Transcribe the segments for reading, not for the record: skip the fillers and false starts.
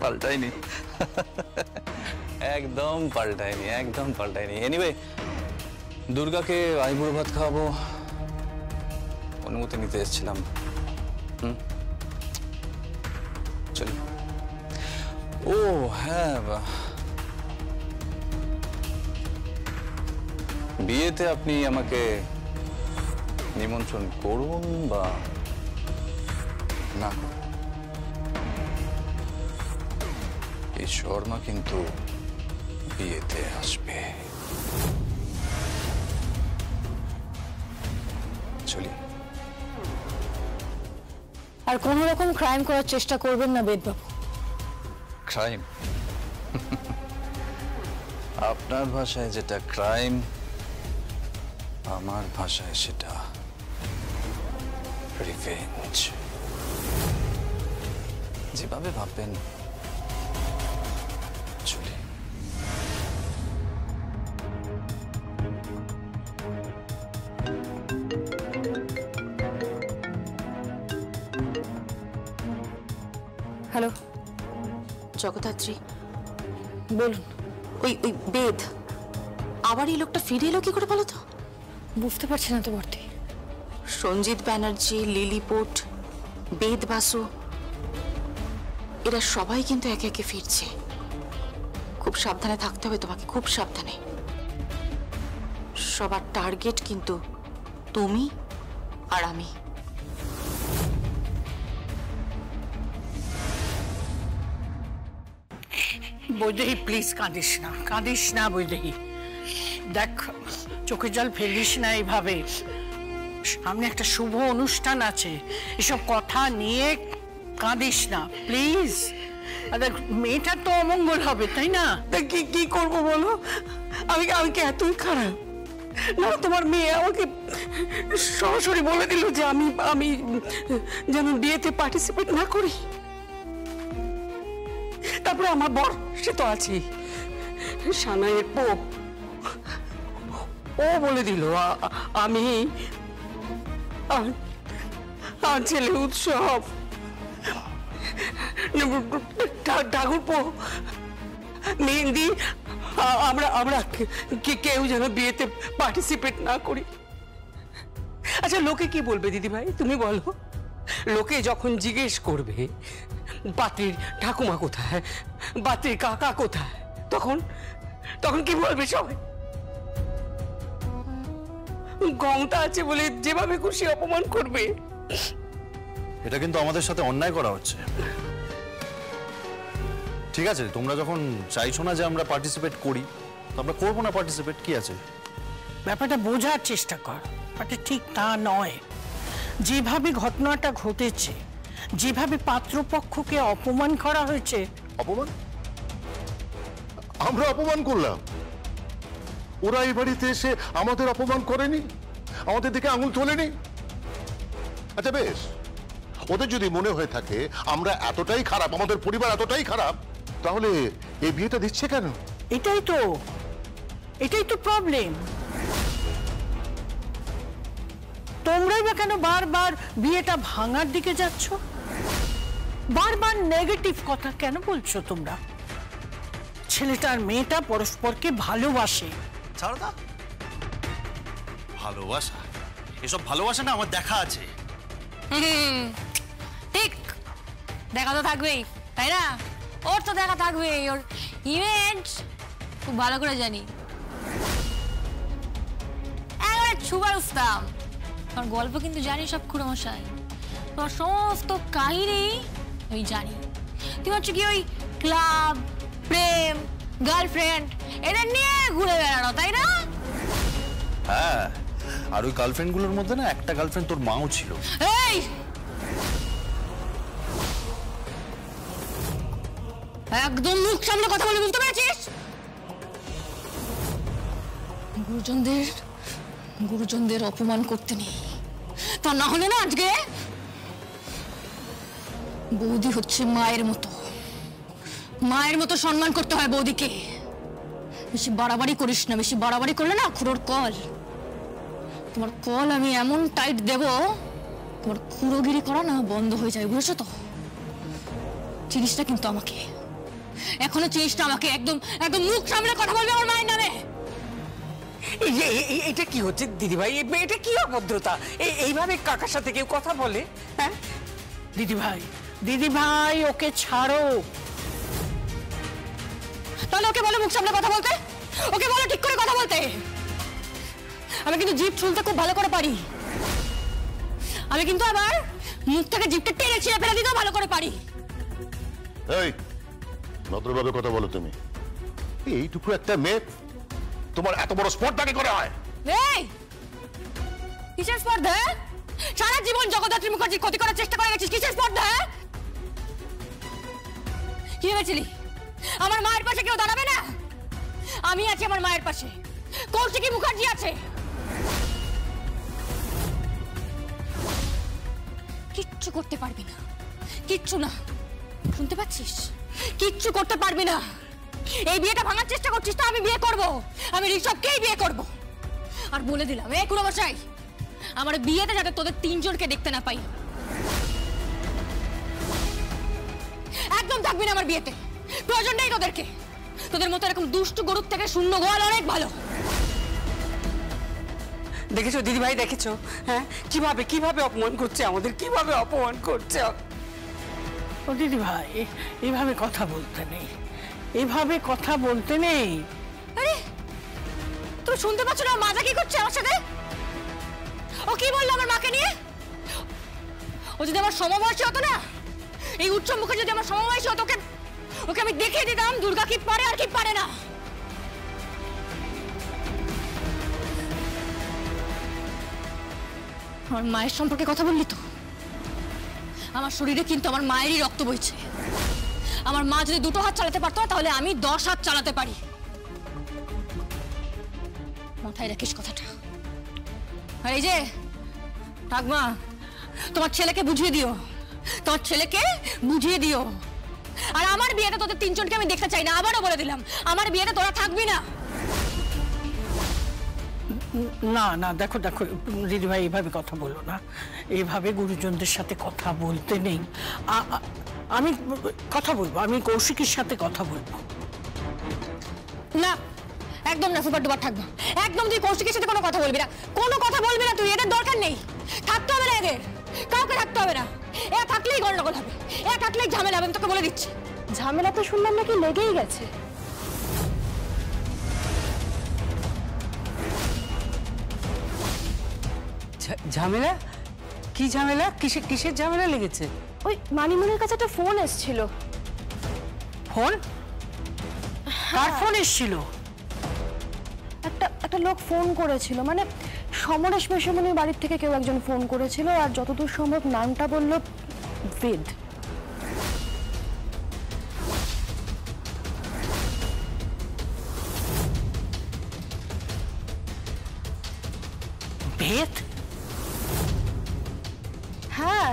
পাল্টায়নি, একদম পাল্টায়নি, একদম পাল্টায়নি। এনিওয়ে, দুর্গাকে আইবুড়ো ভাত খাওয়াবো অনুমতি নিতে এসেছিলাম। চলি। ও হ্যাঁ, বিয়েতে আপনি আমাকে নিমন্ত্রণ করুন বা না করুন, এই শর্মা কিন্তু বিয়েতে আসবে। চলি। আর কোন রকম ক্রাইম করার চেষ্টা করবেন না বেদবাবু। ক্রাইম? আপনার ভাষায় যেটা ক্রাইম, আমার ভাষায় সেটা রিভেঞ্জ। যেভাবে ভাববেন। চলি। হ্যালো জগদ্ধাত্রী, বলুন। ওই ওই বেদ আবার এই লোকটা ফিরে এলো কি করে বলো তো? বুঝতে পারছি না তো বর্তি। সঞ্জিত ব্যানার্জি, লিলিপুট, বেদ বাসু, এরা সবাই কিন্তু একে একে ফিরছে। খুব সাবধানে থাকতে হবে তোমাকে, খুব সাবধানে। সবার টার্গেট কিন্তু তুমি আর আমি। বৈদেহী প্লিজ কাঁদিস না, কাঁদিস না বৈদেহী। দেখ, চোখে জল ফেলিস না এইভাবে। সামনে একটা শুভ অনুষ্ঠান আছে, এসব কথা নিয়ে কাঁদিস না প্লিজ। দেখ, মেয়েটার তো অমঙ্গল হবে, তাই না? কি কি করবো বলো? আমি আমি কি এতই খারাপ? না, তোমার মেয়ে আমাকে সরাসরি বলে দিল যে আমি আমি যেন বিয়েতে পার্টিসিপেট না করি। তারপরে আমার বর, সে তো আছে, সানাইয়ের পো, ও বলে দিল আমি আর ছেলে উৎসব, ঠাকুরপো, মেহেন্দি, আমরা আমরা কেউ যেন বিয়েতে পার্টিসিপেট না করি। আচ্ছা, লোকে কি বলবে দিদি ভাই, তুমি বলো? লোকে যখন জিজ্ঞেস করবে পাত্রীর ঠাকুমা কোথায়, পাত্রীর কাকা কোথায়, তখন তখন কি বলবে সবাই? গংটা আছে বলে যেভাবে খুশি অপমান করবে। এটা কিন্তু আমাদের সাথে অন্যায় করা হচ্ছে। ঠিক আছে, তোমরা যখন চাইছো না যে আমরা পার্টিসিপেট করি, তো আমরা করবো না পার্টিসিপেট, কি আছে? ব্যাপারটা বোঝার চেষ্টা কর, ব্যাপারটা ঠিক তা নয়। যেভাবে ঘটনাটা ঘটেছে, যেভাবে পাত্রপক্ষকে অপমান করা হয়েছে। অপমান? আমরা অপমান করলাম? ওরা এই বাড়িতে এসে আমাদের অপমান করেনি, আমাদের দিকে আঙুল তোলেনি। আচ্ছা বেশ, ওদের যদি মনে হয়ে থাকে আমরা এতটাই খারাপ, আমাদের পরিবার এতটাই খারাপ, তাহলে এই বিয়েটা দিচ্ছে কেন? এটাই তো প্রবলেম। তোমরাই বা কেন বারবার বিয়েটা ভাঙার দিকে যাচ্ছ? বারবার নেগেটিভ কথা কেন বলছো তোমরা? ছেলেটা আর মেয়েটা পরস্পরকে ভালোবাসে। ছাড়ো না, ভালোবাসা, এসব ভালোবাসা না আমার দেখা আছে। ঠিক, দেখা তো থাকবেই, তাই না? ওর তো দেখা থাকবেই, ওর ইভেন্ট খুব ভালো করে জানি। একবারে ছুবার উস্তাম। তোমার গল্প কিন্তু জানি সব, খুড়োমশাই। তোমার সমস্ত কাহিনী আমি জানি। তুমি হচ্ছে কি ওই ক্লাব, প্রেম, গার্লফ্রেন্ড এদের নিয়ে ঘুরে বেড়ানো, তাই না? হ্যাঁ, আর ওই গার্লফ্রেন্ড গুলোর মধ্যে না একটা গার্লফ্রেন্ড তোর মাও ছিল। এই, একদম মুখ সামনে কথা বলে, বুঝতে পেরেছিস? গুরুজনদের অপমান করতে নেই, তা না হলে না আজকে বৌদি হচ্ছে মায়ের মতো, মায়ের মতো সম্মান করতে হয় বৌদিকে। বেশি বাড়াবাড়ি করিস না, বেশি বাড়াবাড়ি করলে না খুড়োর কল, তোমার কল আমি এমন টাইট দেব, তোমার খুড়োগিরি করা না বন্ধ হয়ে যাবে, বুঝেছো তো? চিনিস না কিন্তু আমাকে, এখনো চিনিস না আমাকে। একদম একদম মুখ সামনে কথা বলবি আমার মায়ের নামে। এটা কি হচ্ছে দিদিভাই? এটা কি অভদ্রতা? এইভাবে কাকার সাথে কেউ কথা বলে? হ্যাঁ দিদিভাই, দিদিভাই ওকে ছাড়ো। তাহলে ওকে বলো মুখ সামনে কথা বলতে, ওকে বলো ঠিক করে কথা বলতে। আমি কিন্তু জিভ ছুলতে খুব ভালো করে পারি। আমি কিন্তু আবার মুখ থেকে জিভটা টেনে ছিঁড়ে ফেলে দিতেও ভালো করে পারি। এই ভদ্রভাবে কথা বলো তুমি। এইটুকু একটা মেয়ে তোমার এত বড় স্পর্ধা কি করে হয়? এই কিসের স্পর্ধা? সারা জীবন জগদ্ধাত্রী মুখার্জি ক্ষতি করার চেষ্টা করে গেছিস, কিসের স্পর্ধা? কি ভেবেছিলি আমার মায়ের পাশে কেউ দাঁড়াবে না? আমি আছি আমার মায়ের পাশে, কৌশিকী মুখার্জি আছে। কিচ্ছু করতে পারবি না, কিচ্ছু না, শুনতে পাচ্ছিস? কিচ্ছু করতে পারবি না। এই বিয়েটা ভাঙার চেষ্টা করছিস তো আমি বিয়ে করব, আমি ঋষভকেই বিয়ে করব। আর বলে দিলাম এই কুড়মশাই, আমার বিয়েতে যাতে তোদের তিনজনকে দেখতে না পাই। একদম থাকবি না আমার বিয়েতে, প্রয়োজন নেই তোদেরকে। তোদের মতো এরকম দুষ্টু গরুর থেকে শূন্য গোয়াল অনেক ভালো। দেখেছো দিদিভাই, দেখেছো? হ্যাঁ কিভাবে কিভাবে অপমান করছে আমাদের, কিভাবে অপমান করছে। ও দিদিভাই, এইভাবে কথা বলতে নেই, এভাবে কথা বলতে নেই। আরে তুমি শুনতে পাচ্ছ না মাজা কি করছে আমার সাথে? ও কি বললো আমার মাকে নিয়ে? ও যদি আমার সমবয়সী হতো না, এই উৎসব মুখে যদি আমার সমবয়সী হতো, ওকে আমি দেখিয়ে দিতাম দুর্গা কি পারে আর কি পারে না। আমার মায়ের সম্পর্কে কথা বললি তো? আমার শরীরে কিন্তু আমার মায়েরই রক্ত বইছে। আমার মা যদি দুটো হাত চালাতে পারতো তাহলে আমি 10 হাত চালাতে পারি। মাথায় রাখিস কথাটা। আর এই যে ঠাকমা, তোমার ছেলেকে বুঝিয়ে দিও, তোমার ছেলেকে বুঝিয়ে দিও। আর আমার বিয়েতে তোদের তিনজনকে আমি দেখতে চাই না, আবারও বলে দিলাম, আমার বিয়েতে তোরা থাকবি না। না না, দেখো দেখো দিদিভাই, এইভাবে কথা বলো না, এইভাবে গুরুজনদের সাথে কথা বলতে নেই। আমি কথা বলবো, আমি কৌশিকের সাথে কথা বলবো। না একদম না, সুপার ডুপার থাকবো। একদম তুই কৌশিকের সাথে কোনো কথা বলবি না, কোনো কথা বলবি না তুই। এদের দরকার নেই, থাকতে হবে না এদের, কাউকে থাকতে হবে না। এরা থাকলেই গন্ডগোল হবে, এরা থাকলেই ঝামেলা হবে, আমি তোকে বলে দিচ্ছি। ঝামেলা তো শুনলাম নাকি লেগেই গেছে। ঝামেলা? কি ঝামেলা? কিসের ঝামেলা লেগেছে? ওই মানিমুনির কাছে একটা ফোন এসেছিল। ফোন? কার ফোন এসেছিল? একটা লোক ফোন করেছিল, মানে সমরেশ মেশমনির বাড়ির থেকে কেউ একজন ফোন করেছিল, আর যতদূর সম্ভব নামটা বলল বেদ। বেদ? হ্যাঁ,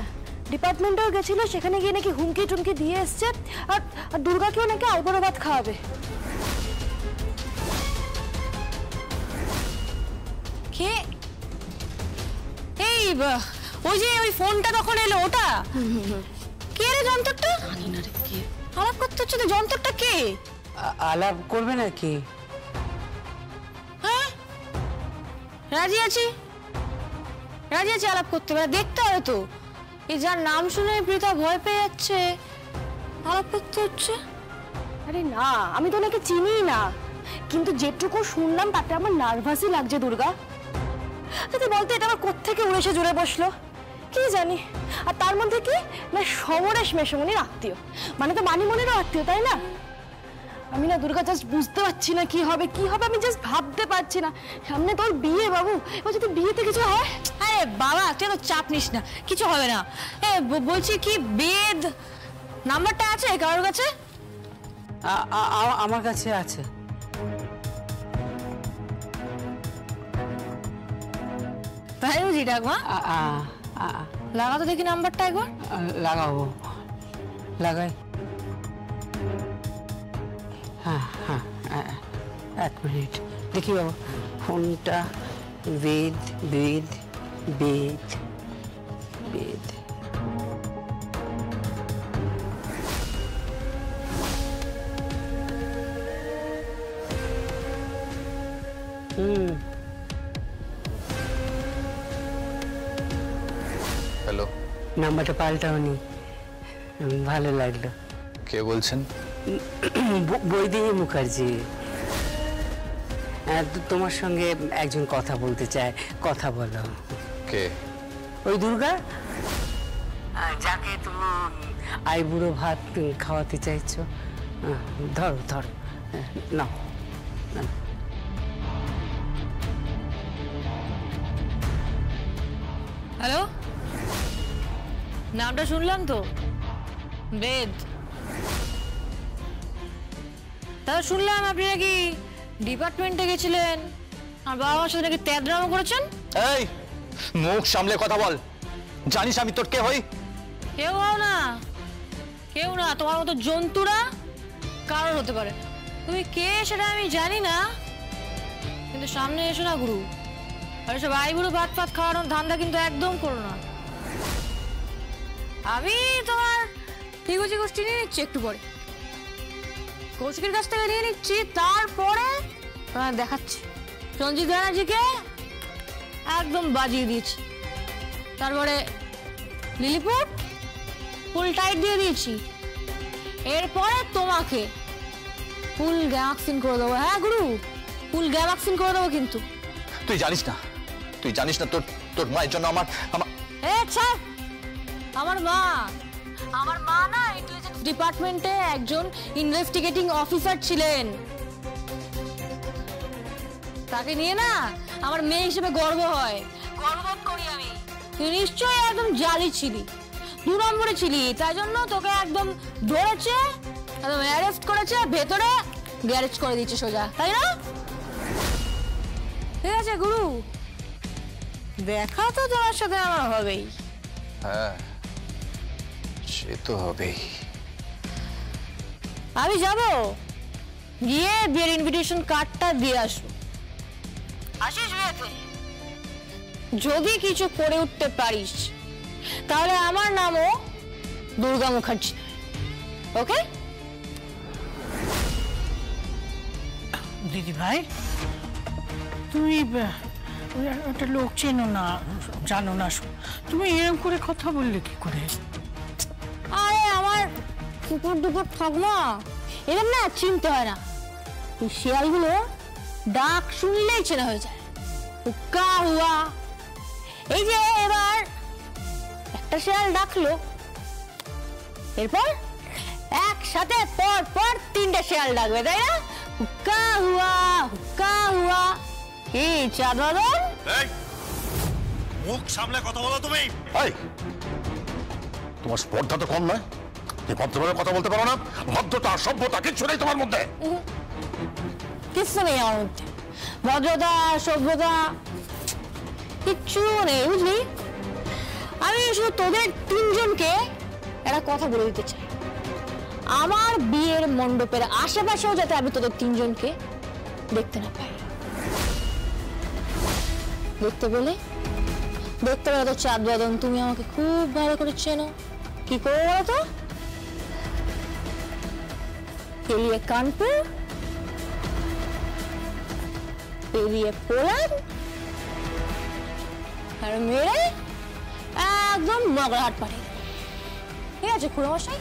ডিপার্টমেন্টেও গেছিল, সেখানে গিয়ে নাকি হুমকি টুমকি দিয়ে এসছে, আর দুর্গাকেও নাকি আইবুড়ো ভাত খাওয়াবে। কে? এই ওই যে ওই ফোনটা তখন এলো, ওটা কে রে? যন্ত্রটা জানি না রে, কে আলাপ করতে হচ্ছে? যন্ত্রটা কে? আলাপ করবে নাকি? হ্যাঁ রাজি আছি, রাজি আছি আলাপ করতে। দেখতে হবে তো, এই যার নাম শুনে প্রীতা ভয় পেয়ে যাচ্ছে, আলাপ করতে হচ্ছে। আরে না, আমি তো ওনাকে চিনি না, কিন্তু যেটুকু শুনলাম তাতে আমার নার্ভাসই লাগছে দুর্গা। যদি বলতে এটা আমার কোত্থেকে উড়ে এসে জুড়ে বসলো কি জানি। আর তার মধ্যে কি না, সমরেশ মেশমনির আত্মীয়, মানে তো মানিমনিরও আত্মীয়, তাই না? আমি না দুর্গা জাস্ট বুঝতে পারছি না কি হবে কি হবে, আমি জাস্ট ভাবতে পারছি না। সামনে তোর বিয়ে বাবু, এবার যদি বিয়েতে কিছু হয়। আরে বাবা তুই তো চাপ নিস না, কিছু হবে না। বলছি কি, বেদ নাম্বারটা আছে কারোর কাছে? আমার কাছে আছে। তাই বুঝি ডাকমা? লাগা তো দেখি নাম্বারটা একবার। লাগাবো, লাগাই। হ্যাঁ হ্যাঁ, এক মিনিট দেখি বাবু ফোনটা। বেদ বেদ বেদ বেদ। হ্যালো, নাম্বারটা পাল্টাওনি, ভালো লাগলো। কে বলছেন? বৈদেহী মুখার্জি। তোমার সঙ্গে একজন কথা বলতে চায়, কথা বলো। কে? ওই দুর্গা, যাকে তুমি আইবুড়ো ভাত খাওয়াতে চাইছো। ধরো ধরো, নাও। হ্যালো, নামটা শুনলাম তো, বেদ। তাহলে শুনলাম আপনি নাকি ডিপার্টমেন্টে গেছিলেন আর বাবা মার সাথে নাকি তেদরামো করেছেন। এই, মুখ সামলে কথা বল। জানিস আমি তোর কে হই? কেউ হও না, কেউ না। তোমার মতো জন্তুরা কারোর হতে পারে। তুমি কে সেটা আমি জানি না, কিন্তু সামনে এসো না গুরু। আর সব আইবুড়ো ভাত ফাত খাওয়ানোর ধান্দা কিন্তু একদম করো না। আমি তোমার ঠিকুচি গোষ্ঠী নিয়ে নিচ্ছি একটু পরে, কৌশিকের কাছ থেকে নিয়ে নিচ্ছি, তারপরে তোমায় দেখাচ্ছি। সঞ্জিত ব্যানার্জিকে একদম বাজিয়ে দিয়েছি, তারপরে লিলিপুট ফুল টাইট দিয়ে দিয়েছি, এরপরে তোমাকে ফুল গ্যামাক্সিন করে দেবো। হ্যাঁ গুরু, ফুল গ্যামাক্সিন করে দেবো। কিন্তু তুই জানিস না, তুই জানিস না তোর তোর মায়ের জন্য আমার আমার মা না ইন্টেলিজেন্স ডিপার্টমেন্টে একজন ইনভেস্টিগেটিং অফিসার ছিলেন। তাকে নিয়ে না আমার মেয়ে হিসেবে গর্ব হয়, গর্ববোধ করি আমি। তুই নিশ্চয়ই একদম জালি ছিলি, 2 নম্বরে ছিলি, তাই জন্য তোকে একদম ধরেছে, একদম অ্যারেস্ট করেছে, ভেতরে গ্যারেজ করে দিচ্ছে সোজা, তাই না? ঠিক আছে গুরু, দেখা তো তোমার সাথে আমার হবেই। হ্যাঁ, সে তো হবেই। আমি যাব, গিয়ে বিয়ের ইনভিটেশন কার্ডটা দিয়ে আসবো। আসিস বিয়েতে? যদি কিছু করে উঠতে পারিস তাহলে আমার নামও দুর্গা মুখার্জি। ওকে? দিদি ভাই, তুমি একটা লোক চেনো না, জানো না, তুমি এরকম করে কথা বললে কি করে? আরে আমার কুকুর টুকুর থাক না, এদের না চিনতে হয় না। এই শিয়ালগুলো ডাক শুনলেই চেনা হয়ে যায়। হুক্কা হুয়া, এই যে এবার একটা শিয়াল ডাকলো, এরপর একসাথে পর পর 3টে শিয়াল ডাকবে, তাই না? হুক্কা হুয়া, হুক্কা হুয়া। কি চাঁদ বাদল? মুখ সামলে কথা বলো তুমি। তোমার স্পর্ধা তো কম নয়, তুমি ভদ্রভাবে কথা বলতে পারো না? ভদ্রতা, সভ্যতা কিচ্ছু নেই তোমার মধ্যে। কিচ্ছু নেই আমার মধ্যে, ভদ্রতা সভ্যতা কিচ্ছু নেই, বুঝলি? আমি শুধু তোদের 3জনকে একটা কথা বলে দিতে চাই, আমার বিয়ের মণ্ডপের আশেপাশেও যাতে আমি তোদের 3জনকে দেখতে না পাই। দেখতে পেলে তো চাঁদ বাদন, তুমি আমাকে খুব ভালো করে চেনো। কি করে বলো তো? পেরিয়ে কানপুর, পেরিয়ে পোল্যান্ড, আর মেরে একদম নগরহাট পাঠিয়ে দেবে। ঠিক আছে খুড়োমশাই?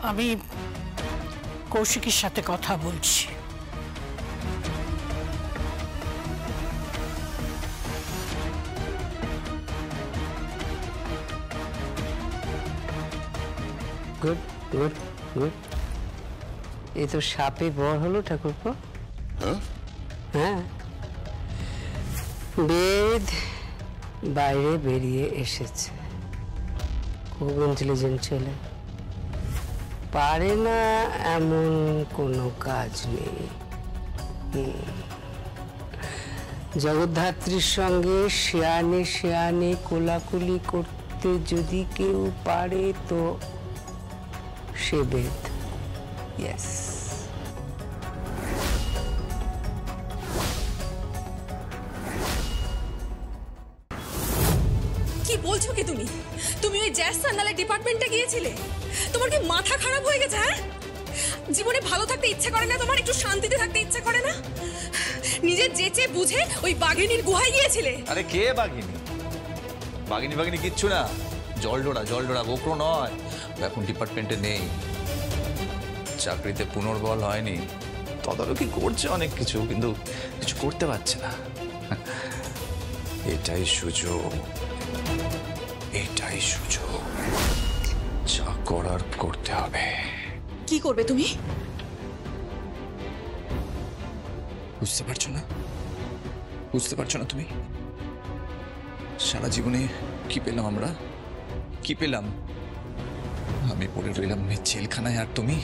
আমি কৌশিকের সাথে কথা বলছি। Good good good. এই তো সাপে বর হলো ঠাকুরপো। হ্যাঁ, বেদ বাইরে বেরিয়ে এসেছে, খুব ইন্টেলিজেন্ট ছেলে, পারে না এমন কোনো কাজ নেই। জগদ্ধাত্রীর সঙ্গে শেয়ানে শেয়ানে কোলাকুলি করতে যদি কেউ পারে তো সে বেদ। ইয়েস, কি বলছো কি তুমি? তুমি ওই জ্যাজ সান্যালের ডিপার্টমেন্টে গিয়েছিলে? তোমার কি মাথা খারাপ হয়ে গেছে? হ্যাঁ, জীবনে ভালো থাকতে ইচ্ছে করে না তোমার? একটু শান্তিতে থাকতে ইচ্ছে করে না? নিজের যেচে বুঝে ওই বাঘিনীর গুহায় গিয়েছিলে? আরে কে বাঘিনী? বাঘিনী কিচ্ছু না, জলডোড়া গোকরো নয়। এখন ডিপার্টমেন্টে নেই, চাকরিতে পুনর্বল হয়নি, তদারকি করছে অনেক কিছু, কিন্তু কিছু করতে পারছে না। এটাই সুযোগ, যা করার করতে হবে। কি করবে তুমি? বুঝতে পারছো না তুমি? সারা জীবনে কি পেলাম আমরা? কি পেলাম? আমি পড়ে রইলাম জেলখানায়, আর তুমি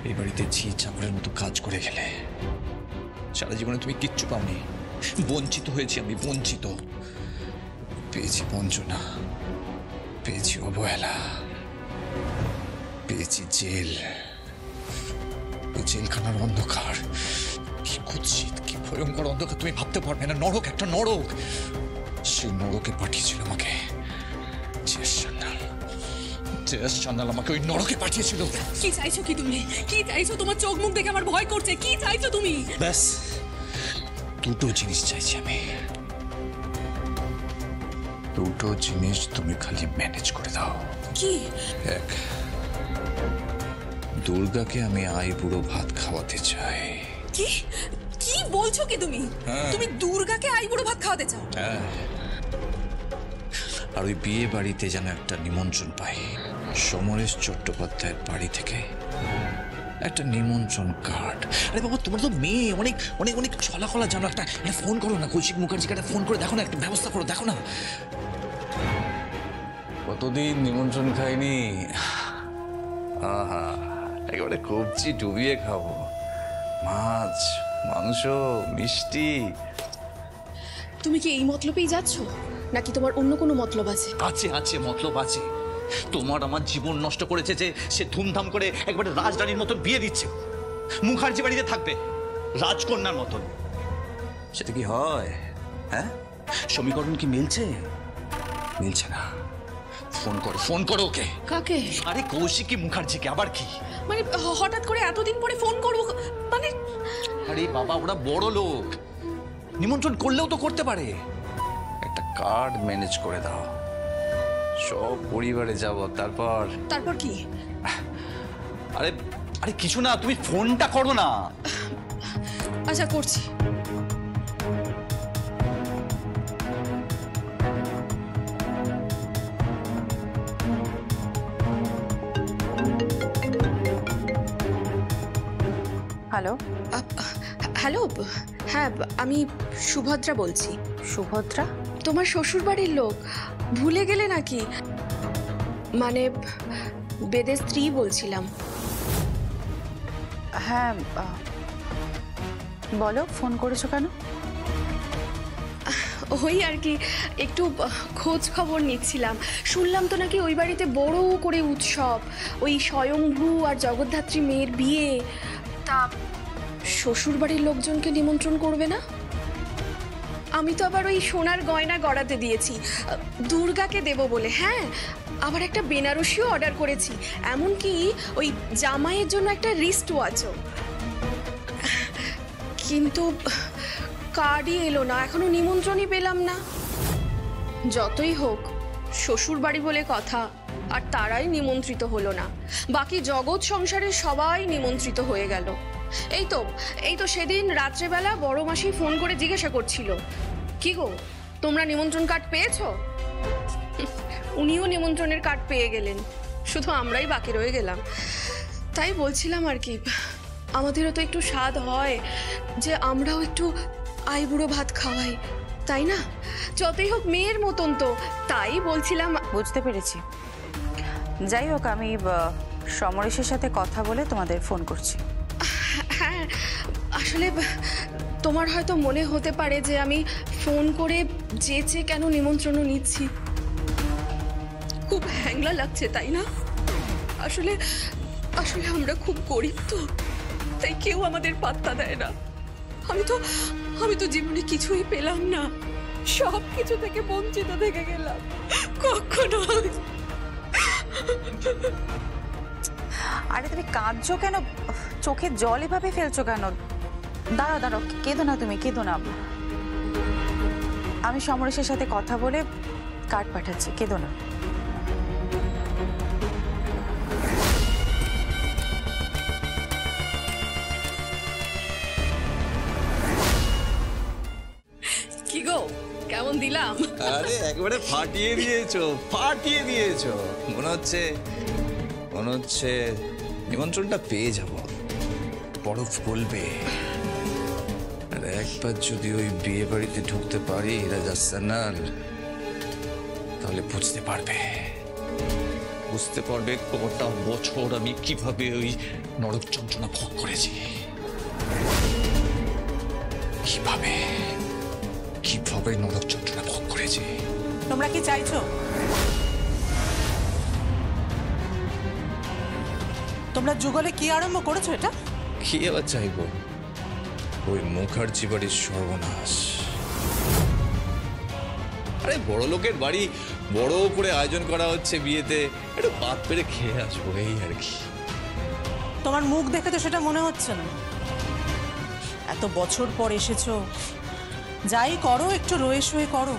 এই বাড়িতে ঝি চাকরের মতো কাজ করে গেলে। সারা জীবনে তুমি কিচ্ছু পাওনি, বঞ্চিত হয়েছি আমি, বঞ্চিত। পেয়েছি বঞ্চনা, পেয়েছি অবহেলা, পেয়েছি জেল, জেলখানার অন্ধকার। কি কুৎসিত, কি ভয়ঙ্কর অন্ধকার তুমি ভাবতে পারবে না। নরক, একটা নরক। সেই নরকে পাঠিয়েছিল আমাকে জ্যাজ সান্যাল, আমাকে ওই নরকে পাঠিয়েছিল। কি চাইছো কি তুমি? কি চাইছো? তোমার চোখ মুখ দেখে আমার ভয় করছে। কি চাইছো তুমি? ব্যাস দুটো জিনিস চাইছি আমি, দুটো জিনিস তুমি খালি ম্যানেজ করে দাও। কি? এক, দুর্গাকে আমি আইবুড়ো ভাত খাওয়াতে চাই। কি কি বলছো কি তুমি? তুমি দুর্গাকে আইবুড়ো ভাত খাওয়াতে চাও? হ্যাঁ, আর ওই বিয়ে বাড়িতে যেন একটা নিমন্ত্রণ পাই, সমরেশ চট্টোপাধ্যায়ের বাড়ি থেকে একটা নিমন্ত্রণ কার্ড। আরে বাবা, তোমার তো মেয়ে অনেক অনেক অনেক চলাকলা জানো, একটা ফোন করো না কৌশিক মুখার্জিকে, একটা ফোন করে দেখো না, একটা ব্যবস্থা করো, দেখো না। কতদিন নিমন্ত্রণ খাইনি, আহা একেবারে কবজি ডুবিয়ে খাবো, মাছ মাংস মিষ্টি। তুমি কি এই মতলবেই যাচ্ছ, নাকি তোমার অন্য কোনো মতলব আছে? আছে মতলব আছে। তোমার আমার জীবন নষ্ট করেছে যে সে ধুমধাম করে একবারে রাজরানীর মতন বিয়ে দিচ্ছে, মুখার্জি বাড়িতে থাকবে রাজকন্যার মতন। সেটা কি হয়? হ্যাঁ, সমীকরণ কি মিলছে না? ফোন করো ওকে। কাকে? আরে কৌশিকী মুখার্জিকে। আবার কি মানে হঠাৎ করে এতদিন পরে ফোন করবো মানে? আরে বাবা, ওরা বড় লোক, নিমন্ত্রণ করলেও তো করতে পারে। একটা কার্ড ম্যানেজ করে দাও, সব পরিবারে যাব। তারপর কি? আরে কিছু না, তুমি ফোনটা করো না। আচ্ছা, করছি। হ্যালো হ্যালো, হ্যাঁ আমি সুভদ্রা বলছি। সুভদ্রা? তোমার শ্বশুর বাড়ির লোক, ভুলে গেলে নাকি? মানে বেদের স্ত্রী বলছিলাম। হ্যাঁ বলো, ফোন করেছো কেন? ওই আর কি, একটু খোঁজ খবর নিচ্ছিলাম। শুনলাম তো নাকি ওই বাড়িতে বড় করে উৎসব, ওই স্বয়ংভূ আর জগদ্ধাত্রী মেয়ের বিয়ে। তা শ্বশুর বাড়ির লোকজনকে নিমন্ত্রণ করবে না? আমি তো আবার ওই সোনার গয়না গড়াতে দিয়েছি দুর্গাকে দেব বলে। হ্যাঁ, আবার একটা বেনারসিও অর্ডার করেছি, এমনকি ওই জামাইয়ের জন্য একটা রিস্ট ওয়াচও। কিন্তু কার্ডই এলো না, এখনো নিমন্ত্রণই পেলাম না। যতই হোক শ্বশুর বাড়ি বলে কথা, আর তারাই নিমন্ত্রিত হলো না। বাকি জগৎ সংসারের সবাই নিমন্ত্রিত হয়ে গেল। এই তো সেদিন রাত্রেবেলা বড় মাসি ফোন করে জিজ্ঞাসা করছিল, কি গো তোমরা নিমন্ত্রণ কার্ড পেয়েছো? উনিও নিমন্ত্রণের কার্ড পেয়ে গেলেন, শুধু আমরাই বাকি রয়ে গেলাম। তাই বলছিলাম আর কি, আমাদেরও তো একটু স্বাদ হয় যে আমরাও একটু আইবুড়ো ভাত খাওয়াই, তাই না? যতই হোক মেয়ের মতন তো, তাই বলছিলাম। বুঝতে পেরেছি। যাই হোক, আমি সমরেশের সাথে কথা বলে তোমাদের ফোন করছি। হ্যাঁ, আসলে তোমার হয়তো মনে হতে পারে যে আমি ফোন করে যেচে কেন নিমন্ত্রণও নিচ্ছি। খুব হ্যাংলা লাগছে, তাই না? আসলে আমরা খুব গরিব তো, তাই কেউ আমাদের পাত্তা দেয় না। আমি তো জীবনে কিছুই পেলাম না, সব কিছু থেকে বঞ্চিত থেকে গেলাম। কখনো আরে তুমি কাঁদছো কেন, চোখে জল এভাবে ফেলছো কেন? দাঁড়াও দাঁড়াও, কেঁদো না তুমি, কেঁদো না। আমি সমরেশের সাথে কথা বলে কার্ড পাঠাচ্ছি, কেঁদো না। কি গো, কেমন দিলাম? আরে একবারে ফাটিয়ে দিয়েছো, ফাটিয়ে দিয়েছো। মনে হচ্ছে নিমন্ত্রণটা পেয়ে যাব, বরফ গলবে। আর একবার যদি ওই বিয়ে বাড়িতে ঢুকতে পারি রাজা সান্যাল, তাহলে বুঝতে পারবে কটা বছর আমি কিভাবে ওই নরক যন্ত্রণা ভোগ করেছি, কিভাবে নরক যন্ত্রণা ভোগ করেছি। তোমরা কি চাইছো? তোমরা যুগলে কি আরম্ভ করেছো? এটা কি আবার চাইবো? ওই মুখার্জি বাড়ির সর্বনাশ। আরে বড় লোকের বাড়ি, বড় করে আয়োজন করা হচ্ছে বিয়েতে, একটু ভাত পেরে খেয়ে আসবো, এই আর কি। তোমার মুখ দেখে তো সেটা মনে হচ্ছে না। এত বছর পর এসেছো, যাই করো একটু রয়ে শয়ে করো।